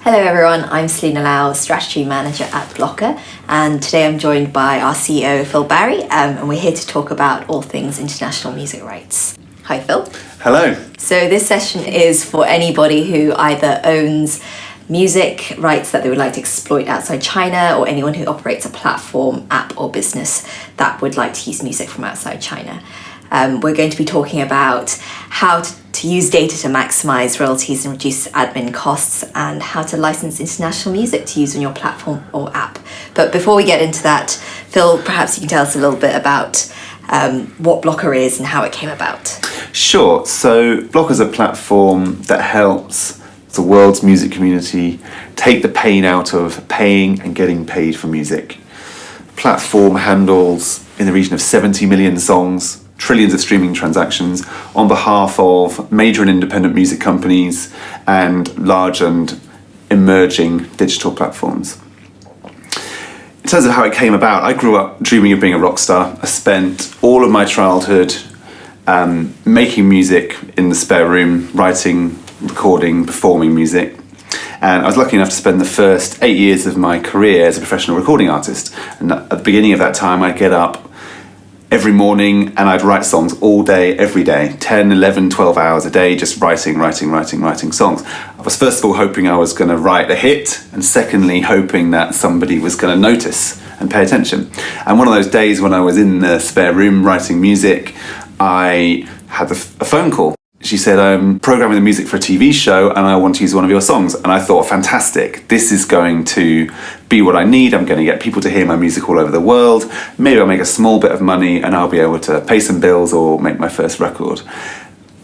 Hello everyone, I'm Selena Lau, Strategy Manager at Blocker, and today I'm joined by our CEO Phil Barry, and we're here to talk about all things international music rights. Hi Phil. Hello. So this session is for anybody who either owns music rights that they would like to exploit outside China, or anyone who operates a platform, app or business that would like to use music from outside China. We're going to be talking about how to use data to maximize royalties and reduce admin costs, and how to license international music to use on your platform or app. But before we get into that, Phil, perhaps you can tell us a little bit about what Blocker is and how it came about. Sure. So Blocker is a platform that helps the world's music community take the pain out of paying and getting paid for music. The platform handles in the region of 70 million songs, trillions of streaming transactions on behalf of major and independent music companies and large and emerging digital platforms. In terms of how it came about, I grew up dreaming of being a rock star. I spent all of my childhood making music in the spare room, writing, recording, performing music. And I was lucky enough to spend the first 8 years of my career as a professional recording artist. And at the beginning of that time, I'd get up every morning and I'd write songs all day, every day, 10, 11, 12 hours a day, just writing songs. I was first of all hoping I was going to write a hit, and secondly hoping that somebody was going to notice and pay attention. And one of those days when I was in the spare room writing music, I had a phone call. She said, I'm programming the music for a TV show and I want to use one of your songs. And I thought, fantastic, this is going to be what I need. I'm going to get people to hear my music all over the world. Maybe I'll make a small bit of money and I'll be able to pay some bills or make my first record.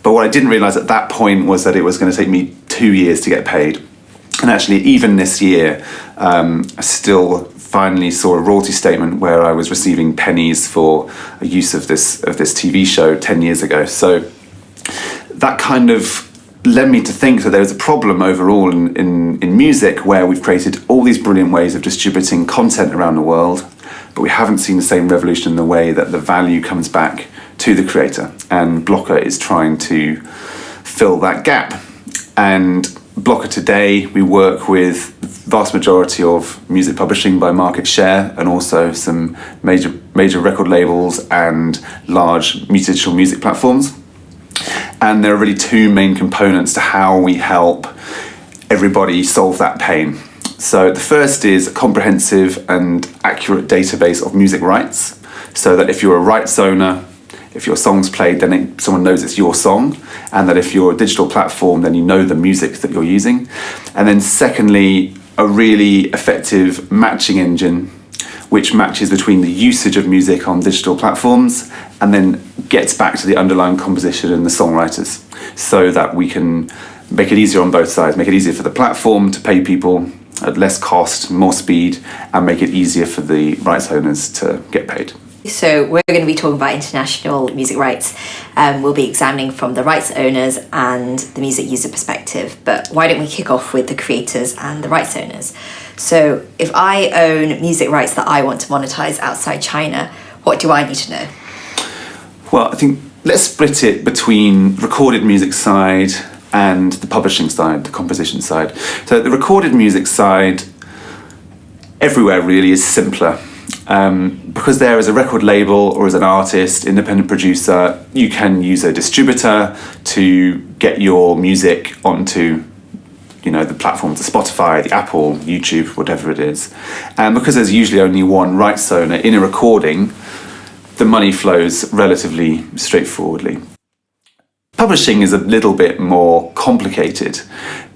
But what I didn't realize at that point was that it was going to take me 2 years to get paid. And actually, even this year, I still finally saw a royalty statement where I was receiving pennies for a use of this TV show 10 years ago. So that kind of led me to think that there was a problem overall in music, where we've created all these brilliant ways of distributing content around the world, but we haven't seen the same revolution in the way that the value comes back to the creator. And Blocker is trying to fill that gap. And Blocker today, we work with the vast majority of music publishing by market share, and also some major record labels and large digital music platforms. And there are really two main components to how we help everybody solve that pain. So the first is a comprehensive and accurate database of music rights, so that if you're a rights owner, if your song's played, then someone knows it's your song, and that if you're a digital platform, then you know the music that you're using. And then secondly, a really effective matching engine, which matches between the usage of music on digital platforms and then gets back to the underlying composition and the songwriters, so that we can make it easier on both sides, make it easier for the platform to pay people at less cost, more speed, and make it easier for the rights owners to get paid. So we're going to be talking about international music rights. We'll be examining from the rights owners and the music user perspective, but why don't we kick off with the creators and the rights owners? So if I own music rights that I want to monetize outside China, what do I need to know? Well, I think let's split it between recorded music side and the publishing side, the composition side. So the recorded music side, everywhere really, is simpler. Because there is a record label or as an artist, independent producer, you can use a distributor to get your music onto the platforms, the Spotify, the Apple, YouTube, whatever it is. And because there's usually only one rights owner in a recording, the money flows relatively straightforwardly. Publishing is a little bit more complicated,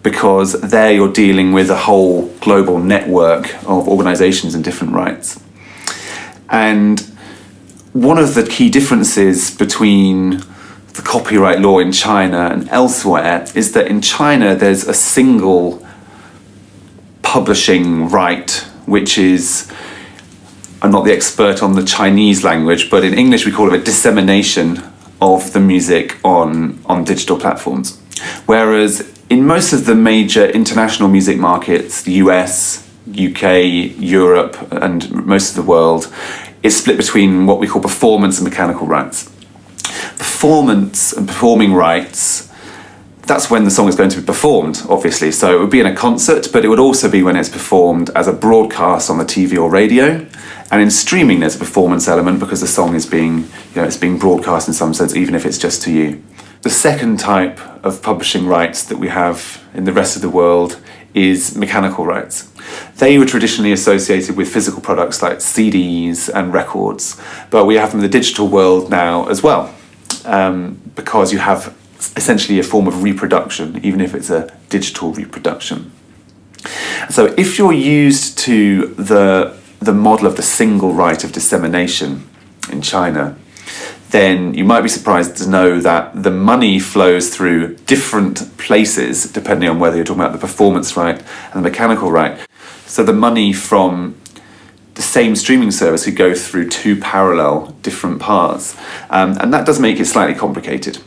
because there you're dealing with a whole global network of organizations and different rights. And one of the key differences between the copyright law in China and elsewhere is that in China there's a single publishing right, which is, I'm not the expert on the Chinese language, but in English we call it a dissemination of the music on digital platforms. Whereas in most of the major international music markets, the US, UK, Europe, and most of the world, is split between what we call performance and mechanical rights. Performance and performing rights that's when the song is going to be performed, obviously. So it would be in a concert, but it would also be when it's performed as a broadcast on the TV or radio. And in streaming, there's a performance element because the song is being, it's being broadcast in some sense, even if it's just to you. The second type of publishing rights that we have in the rest of the world is mechanical rights. They were traditionally associated with physical products like CDs and records, but we have them in the digital world now as well, because you have essentially a form of reproduction, even if it's a digital reproduction. So if you're used to the model of the single right of dissemination in China, then you might be surprised to know that the money flows through different places depending on whether you're talking about the performance right and the mechanical right. So the money from the same streaming service could go through two parallel different paths, and that does make it slightly complicated.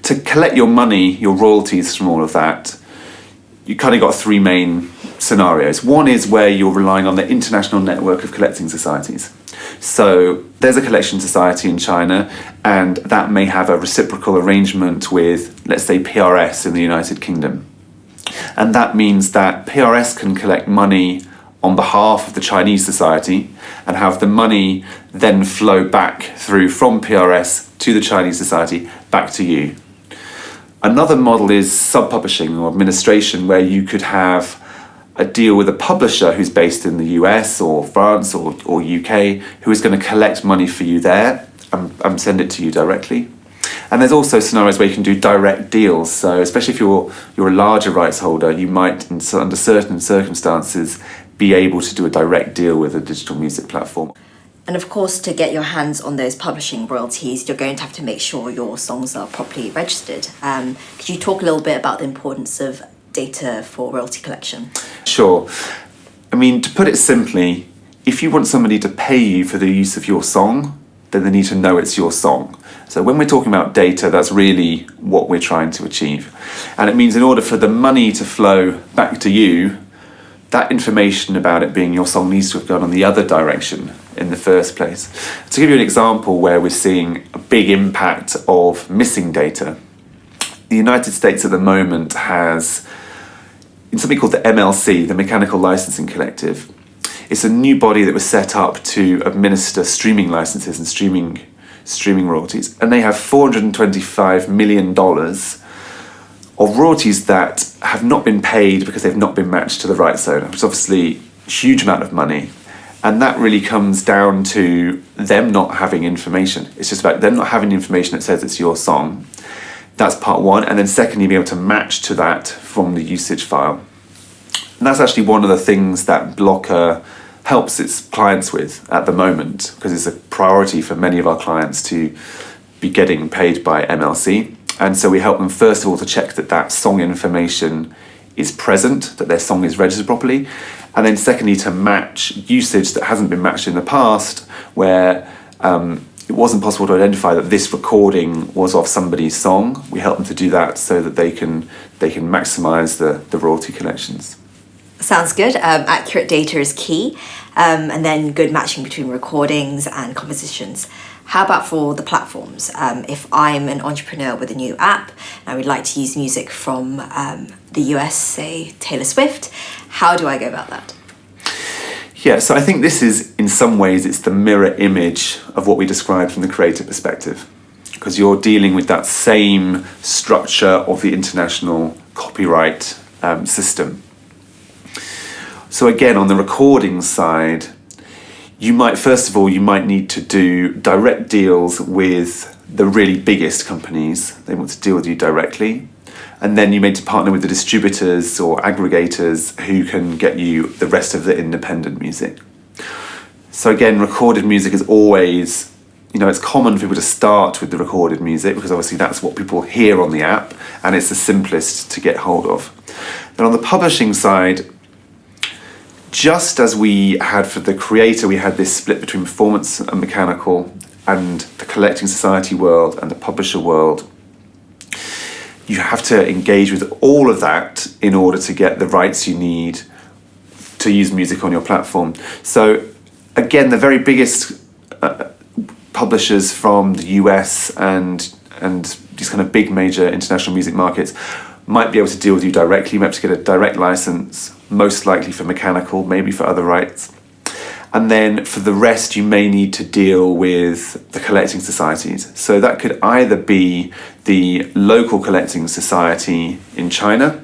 To collect your money, your royalties from all of that, you kind of got three main scenarios. One is where you're relying on the international network of collecting societies. So there's a collection society in China, and that may have a reciprocal arrangement with, let's say, PRS in the United Kingdom. And that means that PRS can collect money on behalf of the Chinese society and have the money then flow back through from PRS to the Chinese society back to you. Another model is sub-publishing or administration, where you could have a deal with a publisher who's based in the US or France or UK, who is going to collect money for you there and send it to you directly. And there's also scenarios where you can do direct deals. So especially if you're a larger rights holder, you might, under certain circumstances, be able to do a direct deal with a digital music platform. And of course, to get your hands on those publishing royalties, you're going to have to make sure your songs are properly registered. Could you talk a little bit about the importance of data for royalty collection? Sure. I mean, to put it simply, if you want somebody to pay you for the use of your song, then they need to know it's your song. So when we're talking about data, that's really what we're trying to achieve. And it means in order for the money to flow back to you, that information about it being your song needs to have gone on the other direction in the first place. To give you an example where we're seeing a big impact of missing data, the United States at the moment has something called the MLC, the Mechanical Licensing Collective. It's a new body that was set up to administer streaming licenses and streaming royalties, and they have $425 million of royalties that have not been paid because they've not been matched to the rights owner, which is obviously a huge amount of money. And that really comes down to them not having information. It's just about them not having information that says it's your song. That's part one. And then secondly, being able to match to that from the usage file. And that's actually one of the things that Blocker helps its clients with at the moment, because it's a priority for many of our clients to be getting paid by MLC. And so we help them, first of all, to check that that song information is present, that their song is registered properly. And then secondly, to match usage that hasn't been matched in the past, where it wasn't possible to identify that this recording was of somebody's song. We help them to do that so that they can maximise the royalty collections. Sounds good. Accurate data is key, and then good matching between recordings and compositions. How about for the platforms? If I'm an entrepreneur with a new app and I would like to use music from the US, say Taylor Swift, how do I go about that? Yeah, so I think this is, in some ways, it's the mirror image of what we described from the creator perspective, because you're dealing with that same structure of the international copyright system. So again, on the recording side, you might need to do direct deals with the really biggest companies. They want to deal with you directly. And then you may partner with the distributors or aggregators who can get you the rest of the independent music. So again, recorded music is always, it's common for people to start with the recorded music because obviously that's what people hear on the app and it's the simplest to get hold of. Then on the publishing side, just as we had for the creator, we had this split between performance and mechanical and the collecting society world and the publisher world. You have to engage with all of that in order to get the rights you need to use music on your platform. So again, the very biggest publishers from the US and and these kind of big major international music markets might be able to deal with you directly. You might have to get a direct license, most likely for mechanical, maybe for other rights. And then for the rest, you may need to deal with the collecting societies. So that could either be the local collecting society in China,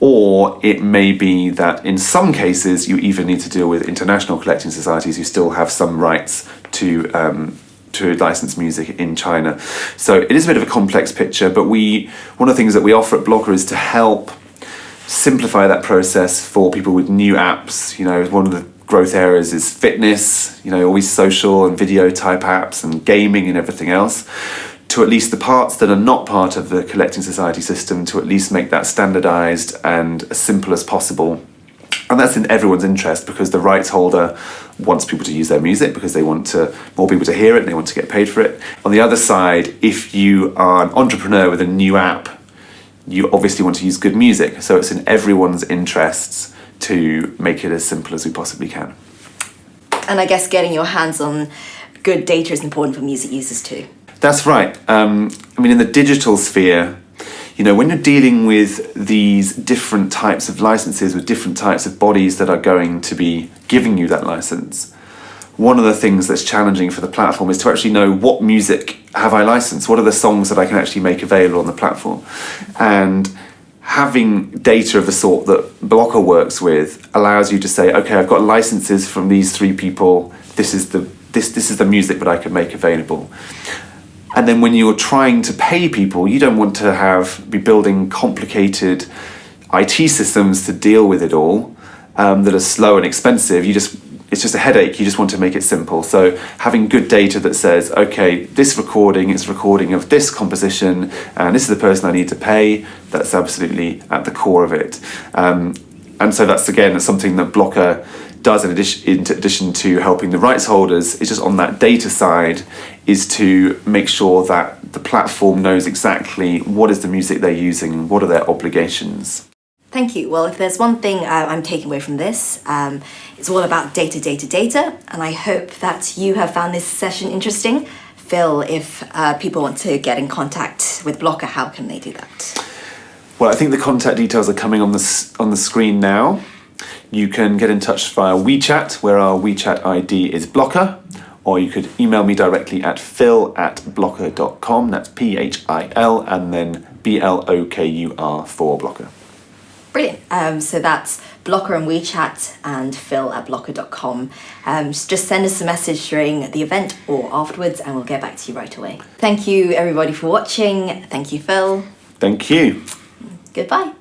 or it may be that in some cases you even need to deal with international collecting societies who still have some rights to license music in China. So it is a bit of a complex picture, but one of the things that we offer at Blocker is to help simplify that process for people with new apps. One of the growth areas is fitness, all these social and video type apps and gaming and everything else, to at least the parts that are not part of the collecting society system, to at least make that standardized and as simple as possible. And that's in everyone's interest, because the rights holder wants people to use their music because they want more people to hear it and they want to get paid for it. On the other side, if you are an entrepreneur with a new app, you obviously want to use good music. So it's in everyone's interests to make it as simple as we possibly can. And I guess getting your hands on good data is important for music users too. That's right. In the digital sphere, when you're dealing with these different types of licenses with different types of bodies that are going to be giving you that license, one of the things that's challenging for the platform is to actually know what music have I licensed, what are the songs that I can actually make available on the platform. And having data of the sort that Blocker works with allows you to say, okay, I've got licenses from these 3 people, this is the music that I can make available. And then when you're trying to pay people, you don't want to be building complicated IT systems to deal with it all, that are slow and expensive. It's just a headache. You just want to make it simple. So having good data that says, okay, this recording is a recording of this composition, and this is the person I need to pay, that's absolutely at the core of it. And so that's something that Blocker does in addition to helping the rights holders. It's just on that data side is to make sure that the platform knows exactly what is the music they're using and what are their obligations. Thank you. Well, if there's one thing I'm taking away from this, it's all about data, data, data. And I hope that you have found this session interesting. Phil, if people want to get in contact with Blocker, how can they do that? Well, I think the contact details are coming on the screen now. You can get in touch via WeChat, where our WeChat ID is Blocker, or you could email me directly at phil@blocker.com. That's PHIL and then BLOKUR for Blocker. Brilliant. So that's Blocker on WeChat and phil@blocker.com. Just send us a message during the event or afterwards and we'll get back to you right away. Thank you everybody for watching. Thank you, Phil. Thank you. Goodbye.